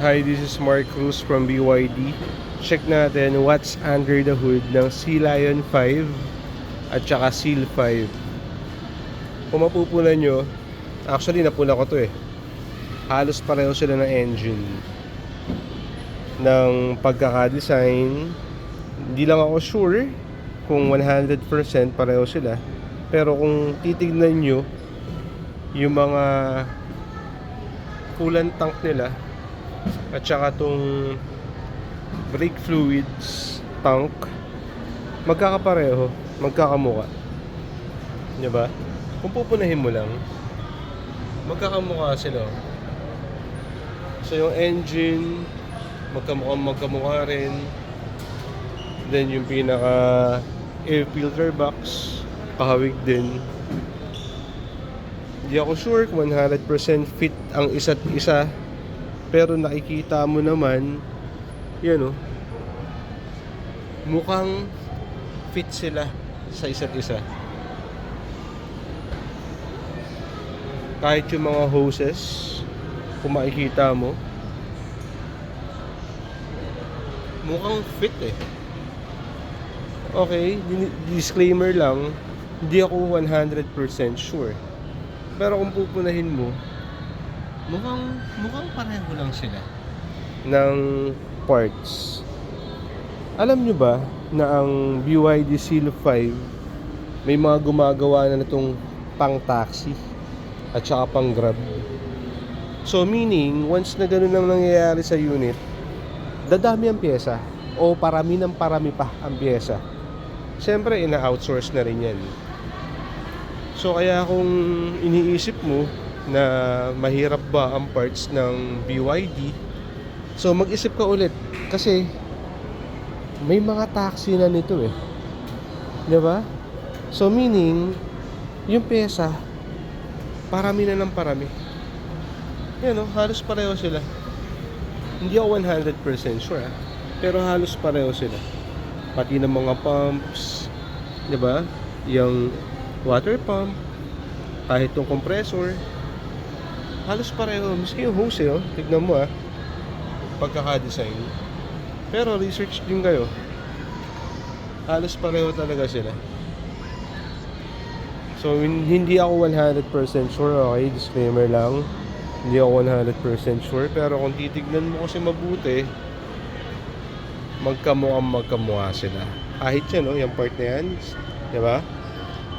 Hi, this is Mark Cruz from BYD. Check natin what's under the hood ng Sea Lion 5 at saka Seal 5. Kung mapupunan nyo, actually napuna ko to eh. Halos pareho sila ng engine. Ng pagkakadesign, hindi lang ako sure kung 100% pareho sila. Pero kung titignan nyo yung mga coolant tank nila at saka tong brake fluids tank, magkakapareho, magkakamuka, diba? Kung pupunahin mo lang, magkakamuka sila. So yung engine magkamukha rin. Then yung pinaka air filter box kahawig din. Hindi ako sure kung 100% fit ang isa't isa, pero nakikita mo naman yan, mukhang fit sila sa isa't isa. Kahit yung mga hoses, kung makikita mo, mukhang fit eh. Okay, disclaimer lang, hindi ako 100% sure. Pero kung pupunahin mo, mukhang pareho lang sila ng parts. Alam nyo ba na ang BYD Seal 5 may mga gumagawa na nitong pang taxi at saka pang grab? So meaning, once na ganun ang nangyayari sa unit, dadami ang pyesa o parami ng parami pa ang pyesa. Siyempre, ina-outsource na rin yan. So kaya kung iniisip mo na mahirap ba ang parts ng BYD, so mag-isip ka ulit. Kasi may mga taxi na nito eh, diba? So meaning, yung pyesa parami na ng parami. Yan, halos pareho sila. Hindi ako 100% sure pero halos pareho sila. Pati ng mga pumps, diba? Yung water pump, kahit yung compressor, halos pareho. Maski yung hose tignan mo pagkaka-design. Pero research din kayo, halos pareho talaga sila. So hindi ako 100% sure, okay? Disclaimer lang, hindi ako 100% sure. Pero kung titignan mo kasi mabuti, magkamukha sila. Kahit yan, yung part na yan, diba?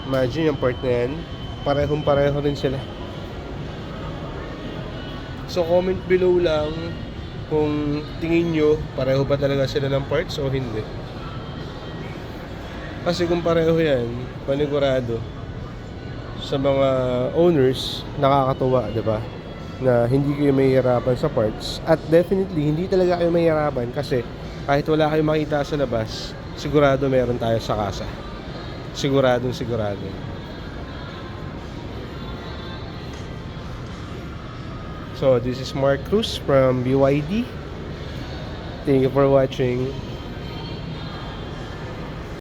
Imagine yung part na yan, parehong-pareho rin sila. So comment below lang kung tingin nyo pareho ba talaga sila ng parts o hindi. Kasi kung pareho yan, panigurado sa mga owners, nakakatuwa, diba? Na hindi kayo mahihirapan sa parts. At definitely, hindi talaga kayo mahihirapan kasi kahit wala kayong makita sa labas, sigurado meron tayo sa kasa. Sigurado. So this is Mark Cruz from BYD. Thank you for watching.